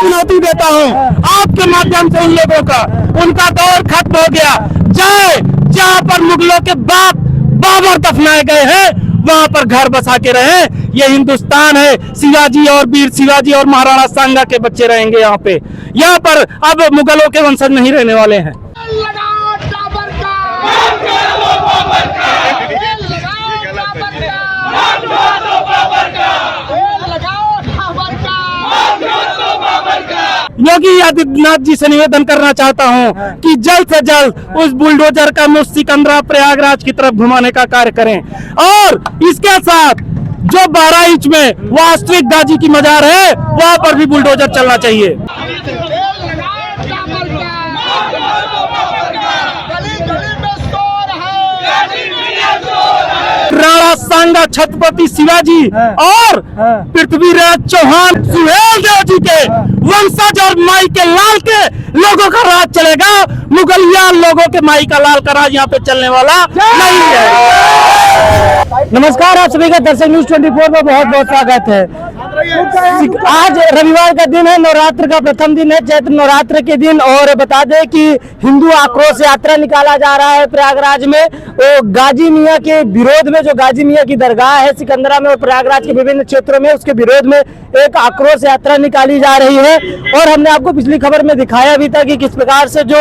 चुनौती देता हूँ आपके माध्यम से उन लोगों का, उनका दौर खत्म हो गया। जाए जहाँ पर मुगलों के बाप बाबर दफनाए गए हैं वहां पर घर बसा के रहे। ये हिंदुस्तान है, शिवाजी और वीर शिवाजी और महाराणा सांगा के बच्चे रहेंगे यहाँ पे। यहाँ पर अब मुगलों के वंशज नहीं रहने वाले हैं। योगी आदित्यनाथ जी से निवेदन करना चाहता हूं कि जल्द से जल्द उस बुलडोजर का मुझ सिकंदरा प्रयागराज की तरफ घुमाने का कार्य करें, और इसके साथ जो बहराइच में वास्तविक गाजी की मजार है वहां पर भी बुलडोजर चलना चाहिए। राणा सांगा छत्रपति शिवाजी और पृथ्वीराज चौहान सुहेल देव जी के वंशज और माई के लाल के लोगों का राज चलेगा। मुगलिया लोगों के माई का लाल का राज यहाँ पे चलने वाला नहीं है। नमस्कार, आप सभी का दर्शक न्यूज 24 में बहुत बहुत स्वागत है। आज रविवार का दिन है, नवरात्र का प्रथम दिन है, चैत्र नवरात्र के दिन। और बता दें कि हिंदू आक्रोश यात्रा निकाला जा रहा है प्रयागराज में। वो गाजी मियाँ के विरोध में, जो गाजी मियाँ की दरगाह है सिकंदरा में और प्रयागराज के विभिन्न क्षेत्रों में, उसके विरोध में एक आक्रोश यात्रा निकाली जा रही है। और हमने आपको पिछली खबर में दिखाया भी था कि किस प्रकार से जो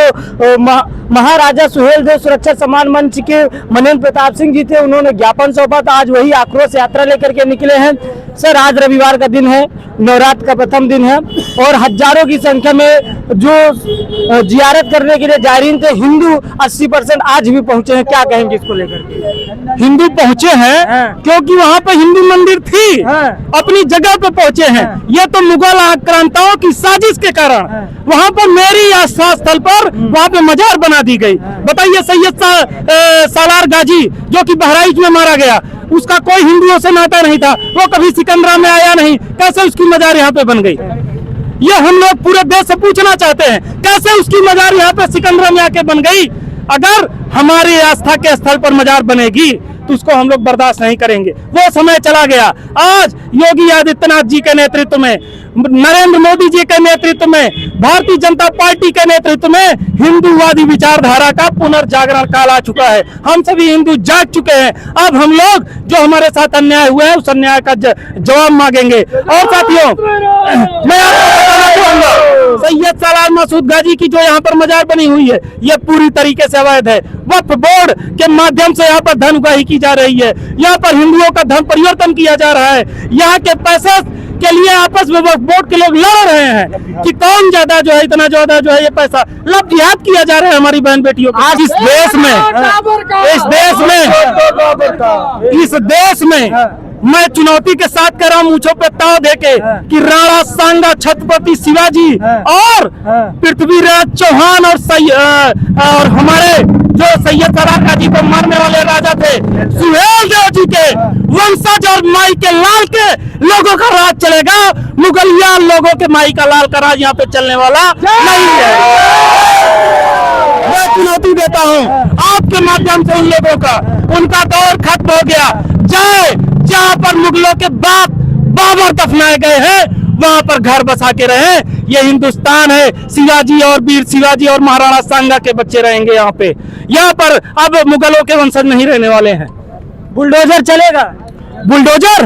महाराजा सुहेलदेव सुरक्षा सम्मान मंच के मनेंद्र प्रताप सिंह जी थे, उन्होंने ज्ञापन सौंपा था। आज वही आक्रोश यात्रा लेकर के निकले हैं। सर, आज रविवार का दिन है, नवरात्र का प्रथम दिन है, और हजारों की संख्या में जो जियारत करने के लिए जायरीन थे, हिंदू 80% आज भी पहुंचे हैं। क्या कहेंगे इसको लेकर के? हिंदू पहुंचे हैं क्योंकि वहां पे हिंदू मंदिर थी, अपनी जगह पे पहुंचे हैं। ये तो मुगल आक्रांताओं की साजिश के कारण वहां पर मेरी आस्था स्थल पर वहां पे मजार बना दी गई। बताइए, सैयद सालार गाजी जो कि बहराइच में मारा गया, उसका कोई हिंदुओं से नाता नहीं था, वो कभी सिकंदरा में आया नहीं, कैसे उसकी मजार यहाँ पे बन गई? ये हम लोग पूरे देश से पूछना चाहते हैं, कैसे उसकी मजार यहाँ पे सिकंदरा में आके बन गई? अगर हमारी आस्था के स्थल पर मजार बनेगी तो उसको हम लोग बर्दाश्त नहीं करेंगे। वो समय चला गया। आज योगी आदित्यनाथ जी के नेतृत्व में, नरेंद्र मोदी जी के नेतृत्व में, भारतीय जनता पार्टी के नेतृत्व में हिंदूवादी विचारधारा का पुनर्जागरण काल आ चुका है। हम सभी हिंदू जाग चुके हैं। अब हम लोग जो हमारे साथ अन्याय हुआ है उस अन्याय का जवाब मांगेंगे। और साथियों, मैं आपको बताना चाहूंगा, सैयद सालार मसूद गाजी की जो यहाँ पर मजार बनी हुई है, ये पूरी तरीके से अवैध है। वक्फ बोर्ड के माध्यम से यहाँ पर धन उगाही की जा रही है। यहाँ पर हिंदुओं का धन परिवर्तन किया जा रहा है। यहाँ के पैसे के लिए आपस में वक्फ बोर्ड के लोग लड़ रहे हैं कि कौन ज्यादा जो है, इतना ज्यादा जो है ये पैसा लब जिहाद किया जा रहा है हमारी बहन बेटियों को। आज इस देश में मैं चुनौती के साथ कह रहा हूँ, मूंछों पे ताव देके, कि राणा सांगा छत्रपति शिवाजी और पृथ्वीराज चौहान और हमारे जो सैयद सालार गाजी को मारने वाले राजा थे सुहेल देव जी के वंशज और माई के लाल के लोगों का राज चलेगा। मुगलिया लोगों के माई का लाल का राज यहाँ पे चलने वाला नहीं है। मैं चुनौती देता हूँ आपके माध्यम से उन लोगों का, उनका दौर खत्म हो गया। जाए जहाँ पर मुगलों के बाप बाबर दफनाए गए हैं वहां पर घर बसा के रहे। ये हिंदुस्तान है, शिवाजी और वीर शिवाजी और महाराणा सांगा के बच्चे रहेंगे यहाँ पे। यहाँ पर अब मुगलों के वंशज नहीं रहने वाले हैं। बुलडोजर चलेगा? बुलडोजर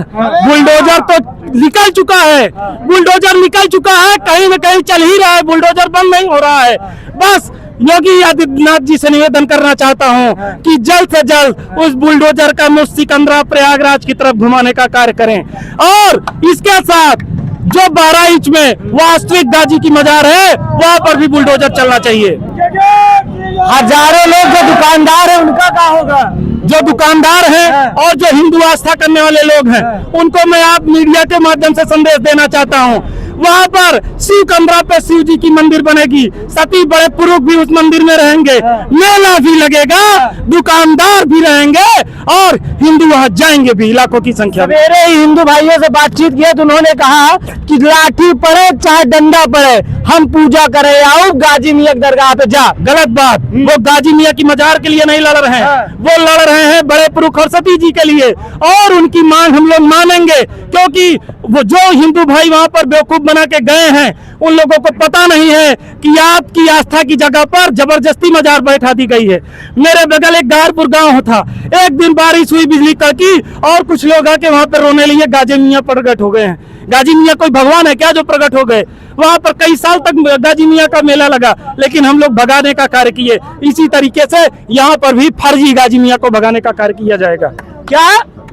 तो निकल चुका है, बुलडोजर निकल चुका है, कहीं न कहीं चल ही रहा है, बुलडोजर बंद नहीं हो रहा है। बस योगी आदित्यनाथ जी से निवेदन करना चाहता हूं कि जल्द से जल्द उस बुलडोजर का मुझ सिकंदरा प्रयागराज की तरफ घुमाने का कार्य करें, और इसके साथ जो बहराइच में वास्तविक गाजी की मजार है वहां पर भी बुलडोजर चलना चाहिए। हजारों लोग जो दुकानदार हैं उनका क्या होगा? जो दुकानदार हैं और जो हिंदू आस्था करने वाले लोग हैं उनको मैं आप मीडिया के माध्यम से संदेश देना चाहता हूं, वहां पर सिकंदरा पे शिव जी की मंदिर बनेगी, सती बड़े पुरुष भी उस मंदिर में रहेंगे, मेला भी लगेगा, दुकानदार भी रहेंगे और हिंदू वहां जाएंगे भी लाखों की संख्या में। मेरे हिंदू भाइयों से बातचीत की तो उन्होंने कहा कि लाठी पड़े चाहे डंडा पड़े, हम पूजा करें, आओ गाजी मियाँ दरगाह पे जा। गलत बात, वो गाजी मियाँ की मजार के लिए नहीं लड़ रहे हैं, वो लड़ रहे हैं बड़े पुरुष और सती जी के लिए, और उनकी मांग हम लोग मानेंगे, क्योंकि वो जो हिंदू भाई वहां पर बेवकूफ बना के गए हैं, उन लोगों को पता नहीं है कि आपकी आस्था की जगह पर जबरदस्ती मजार बैठा दी गई है। मेरे बगल एक गारपुर गांव था, एक दिन बारिश हुई, बिजली कड़की और कुछ लोग आके वहां पर रोने लिए। गाजी मियाँ प्रकट हो गए हैं। गाजी मियाँ कोई भगवान है क्या जो प्रकट हो गए? वहां पर कई साल तक गाजी मियाँ का मेला लगा, लेकिन हम लोग भगाने का कार्य किए। इसी तरीके से यहाँ पर भी फर्जी गाजी मियाँ को भगाने का कार्य किया जाएगा। क्या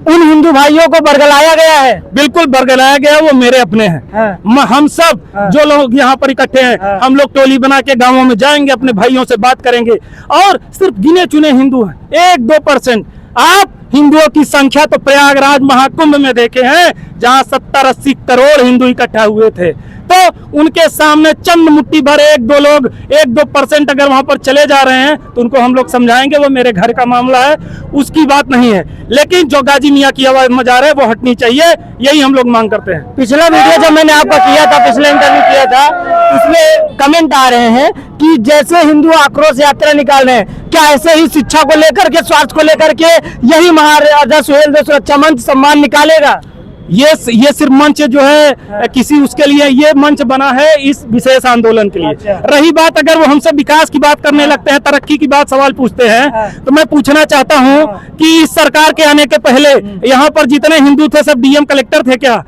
उन हिंदू भाइयों को बरगलाया गया है? बिल्कुल बरगलाया गया, वो मेरे अपने हैं। हम सब जो लोग यहाँ पर इकट्ठे हैं, हम लोग टोली बना के गांवों में जाएंगे, अपने भाइयों से बात करेंगे। और सिर्फ गिने चुने हिंदू हैं, 1-2%। आप हिंदुओं की संख्या तो प्रयागराज महाकुंभ में देखे हैं, जहां 70-80 करोड़ हिंदू इकट्ठा हुए थे। तो उनके सामने चंद मुट्ठी भर 1-2 लोग, 1-2% अगर वहां पर चले जा रहे हैं तो उनको हम लोग समझाएंगे, वो मेरे घर का मामला है, उसकी बात नहीं है। लेकिन जो गाजी मियाँ की आवाज मजा रहे वो हटनी चाहिए, यही हम लोग मांग करते हैं। पिछला वीडियो जब मैंने आपका किया था, पिछले इंटरव्यू किया था, उसमें कमेंट आ रहे हैं कि जैसे हिंदू आक्रोश यात्रा निकाल रहे हैं, क्या ऐसे ही शिक्षा को लेकर के, स्वास्थ्य को लेकर के यही महाराजा सुहेल देव सुरक्षा मंच सम्मान निकालेगा? ये सिर्फ मंच जो है किसी उसके लिए ये मंच बना है, इस विशेष आंदोलन के लिए। अच्छा। रही बात, अगर वो हमसे विकास की बात करने लगते हैं, तरक्की की बात सवाल पूछते हैं, तो मैं पूछना चाहता हूं कि इस सरकार के आने के पहले यहाँ पर जितने हिंदू थे सब डीएम कलेक्टर थे क्या?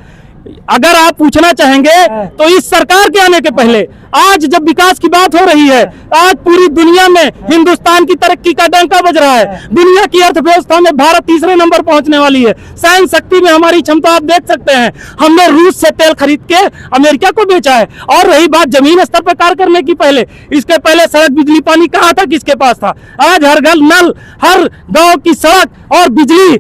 अगर आप पूछना चाहेंगे तो इस सरकार के आने के पहले, आज जब विकास की बात हो रही है, आज पूरी दुनिया में हिंदुस्तान की तरक्की का डंका बज रहा है। दुनिया की अर्थव्यवस्था में भारत 3रे नंबर पहुंचने वाली है। सैन्य शक्ति में हमारी क्षमता आप देख सकते हैं। हमने रूस से तेल खरीद के अमेरिका को बेचा है। और रही बात जमीन स्तर पर कार्य करने की, पहले इसके पहले सड़क, बिजली, पानी कहाँ था, किसके पास था? आज हर घर नल, हर गांव की सड़क और बिजली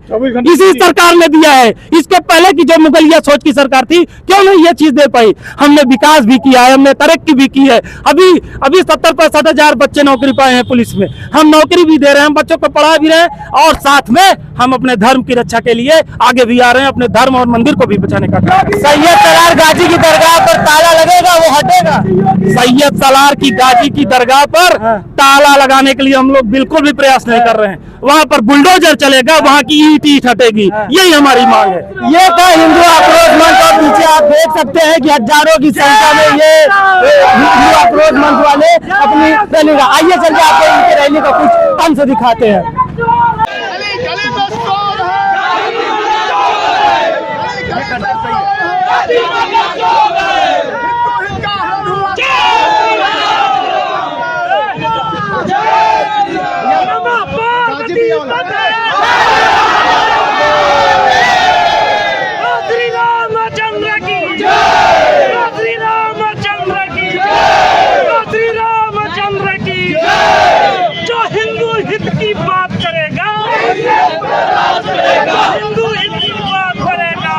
इसी सरकार ने दिया है। इसके पहले की जो मुगलिया सोच की सरकार थी, क्यों नहीं ये चीज दे पाई? हमने विकास भी किया है, हमने तरक्की भी की है। अभी 70-65 हजार बच्चे नौकरी पाए हैं पुलिस में। हम नौकरी भी दे रहे हैं, बच्चों को पढ़ा भी रहे हैं, और साथ में हम अपने धर्म की रक्षा के लिए आगे भी आ रहे हैं, अपने धर्म और मंदिर को भी बचाने का काम। सैयद सलार गाजी की दरगाह पर ताला लगेगा, वो हटेगा? सैयद सलार की गाजी की दरगाह पर ताला लगाने के लिए हम लोग बिल्कुल भी प्रयास नहीं कर रहे हैं। वहां पर बुलडोजर चलेगा, वहां की ईंट हटेगी, यही हमारी मांग है। ये था हिंदू आक्रोश मंच, और पीछे आप देख सकते हैं कि हजारों की संख्या में ये हिंदू आक्रोश मंच वाले अपनी रैली का, आइए चल के आपको इनकी रैली का कुछ अंश दिखाते हैं। की बात करेगा, हिंदू हित की बात करेगा।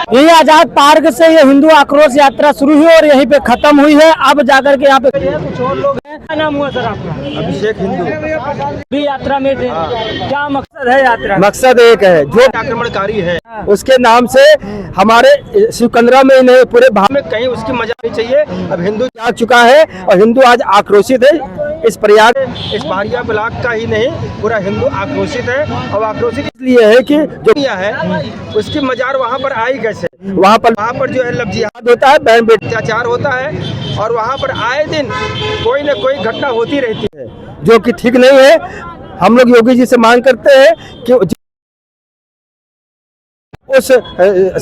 यही आजाद पार्क से ये हिंदू आक्रोश यात्रा शुरू हुई और यहीं पे खत्म हुई है। अब जाकर के यहाँ पे कुछ और लोग हैं। क्या नाम हुआ सर आपका? अभिषेक हिंदू। भी यात्रा में थे, क्या मकसद है यात्रा? मकसद एक है, जो आक्रमणकारी है उसके नाम से हमारे शिवकंदरा में ही नहीं पूरे भारत में कहीं उसकी मजा नहीं चाहिए। अब हिंदू जाग चुका है और हिंदू आज आक्रोशित है। इस प्रयाग इस पहाड़िया ब्लॉक का ही नहीं, पूरा हिंदू आक्रोशित है। और आक्रोशित इसलिए है कि जो है उसकी मजार वहाँ पर आई कैसे? वहाँ पर जो है लव जिहाद होता है, बहन बेटी अत्याचार होता है और वहाँ पर आए दिन कोई न कोई घटना होती रहती है, जो कि ठीक नहीं है। हम लोग योगी जी से मांग करते हैं कि उस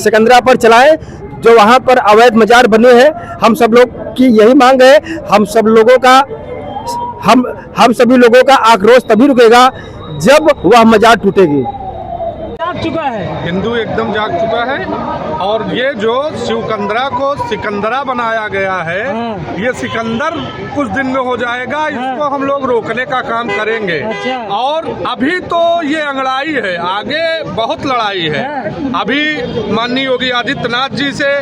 सिकंदरा पर चलाएं जो वहां पर अवैध मजार बने हैं। हम सब लोग की यही मांग है। हम सभी लोगों का आक्रोश तभी रुकेगा जब वह मजार टूटेगी। जाग चुका है, हिंदू एकदम जाग चुका है। और ये जो शिवकंदरा को सिकंदरा बनाया गया है, ये सिकंदर कुछ दिन में हो जाएगा। इसको हम लोग रोकने का काम करेंगे। और अभी तो ये अंगड़ाई है, आगे बहुत लड़ाई है। अभी माननीय योगी आदित्यनाथ जी से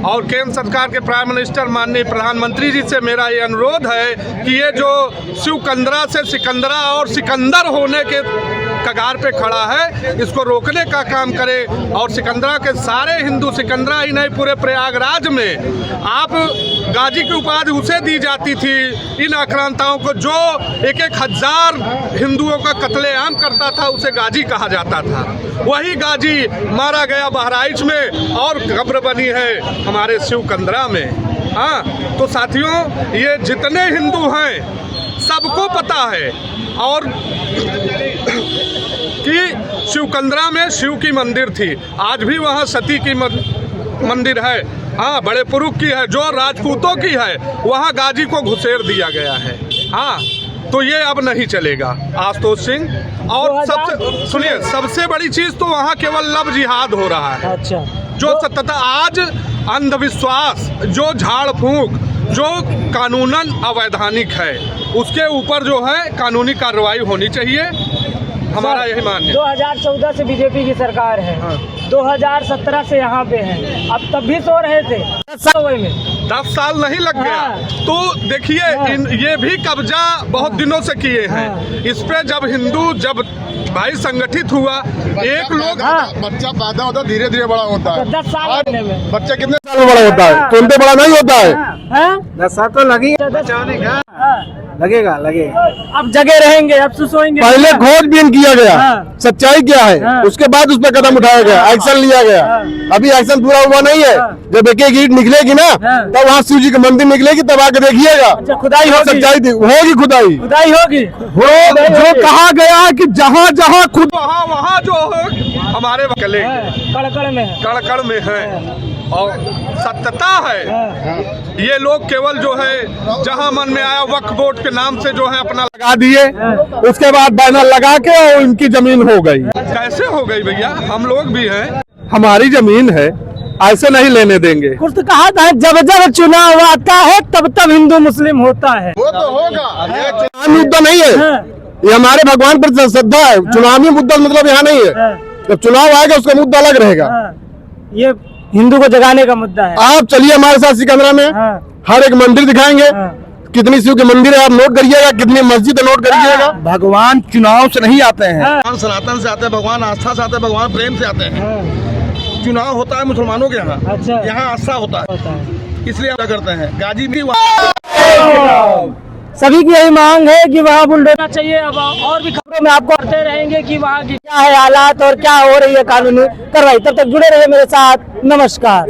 और केंद्र सरकार के प्राइम मिनिस्टर माननीय प्रधानमंत्री जी से मेरा ये अनुरोध है कि ये जो शिवकंदरा से सिकंदरा और सिकंदर होने के कगार पे खड़ा है, इसको रोकने का काम करे। और सिकंदरा के सारे हिंदू, सिकंदरा ही नहीं पूरे प्रयागराज में आप गाजी की उपाधि उसे दी जाती थी इन आक्रांताओं को जो 1,000 हिंदुओं का कत्लेआम करता था, उसे गाजी कहा जाता था। वही गाजी मारा गया बहराइच में और कब्र बनी है हमारे शिवकंदरा में। हाँ, तो साथियों, ये जितने हिंदू हैं सबको पता है और कि शिवकंदरा में शिव की मंदिर थी, आज भी वहाँ सती की मंदिर है। हाँ, बड़े पुरुष की है, जो राजपूतों की है, वहाँ गाजी को घुसेर दिया गया है। हाँ, तो ये अब नहीं चलेगा आशुतोष सिंह। और सबसे सुनिए, सबसे बड़ी चीज तो वहाँ केवल लव जिहाद हो रहा है। अच्छा, जो सतत आज अंधविश्वास, जो झाड़ फूंक, जो कानूनन अवैधानिक है, उसके ऊपर जो है कानूनी कार्रवाई होनी चाहिए। हमारा यही मानना है। 2014 से बीजेपी की सरकार है। 2017 से यहाँ पे है। अब तब भी सो रहे थे 10 साल में। 10 साल नहीं लग गया। तो देखिए, ये भी कब्जा बहुत दिनों से किए हैं। इस पे जब हिंदू जब भाई संगठित हुआ, एक लोग बच्चा पैदा होता है, धीरे धीरे बड़ा होता है। 10 साल में बच्चा कितने साल में बड़ा होता है? तुम पे बड़ा नहीं होता है। 10 साल तो लगेगा। अब जगह रहेंगे, अब सोएंगे। पहले खोजबीन किया गया, सच्चाई क्या है, उसके बाद उस पर कदम उठाया गया, एक्शन लिया गया। अभी एक्शन पूरा हुआ नहीं है। जब एक ईंट निकलेगी ना, तब वहाँ शिव जी की मंदिर निकलेगी, तब आके देखिएगा। खुदाई होगी, सच्चाई होगी, खुदाई होगी। जो कहा गया कि जहाँ जहाँ खुद वहाँ जो हमारे कड़कड़ में है और सत्यता है। ये लोग केवल जो है जहां मन में आया वक्फ बोर्ड के नाम से जो है अपना लगा दिए, उसके बाद बैनर लगा के और उनकी जमीन हो गई। कैसे हो गई भैया? हम लोग भी हैं, हमारी जमीन है, ऐसे नहीं लेने देंगे। कुछ तो कहा था, जब जब चुनाव आता है तब तब हिंदू मुस्लिम होता है। वो तो होगा, चुनावी मुद्दा नहीं है, ये हमारे भगवान पर श्रद्धा है। चुनावी मुद्दा मतलब यहाँ नहीं है। जब चुनाव आएगा उसका मुद्दा अलग रहेगा। ये हिंदू को जगाने का मुद्दा है। आप चलिए हमारे साथ सिकंदरा में, हर एक मंदिर दिखाएंगे। कितनी शिव के मंदिर है आप नोट करिएगा, कितनी मस्जिद नोट करिएगा। भगवान चुनाव से नहीं आते हैं, भगवान सनातन से आते हैं, भगवान आस्था से आते हैं, भगवान प्रेम से आते हैं। चुनाव होता है मुसलमानों के यहाँ, अच्छा, यहाँ आस्था होता है, इसलिए क्या करते हैं। गाजी भी सभी की यही मांग है कि वहाँ बुलडोजर चाहिए। अब और भी खबरों में आपको करते रहेंगे कि वहाँ की क्या है हालात और क्या हो रही है कानूनी कार्रवाई। तब तक जुड़े रहिए मेरे साथ। नमस्कार।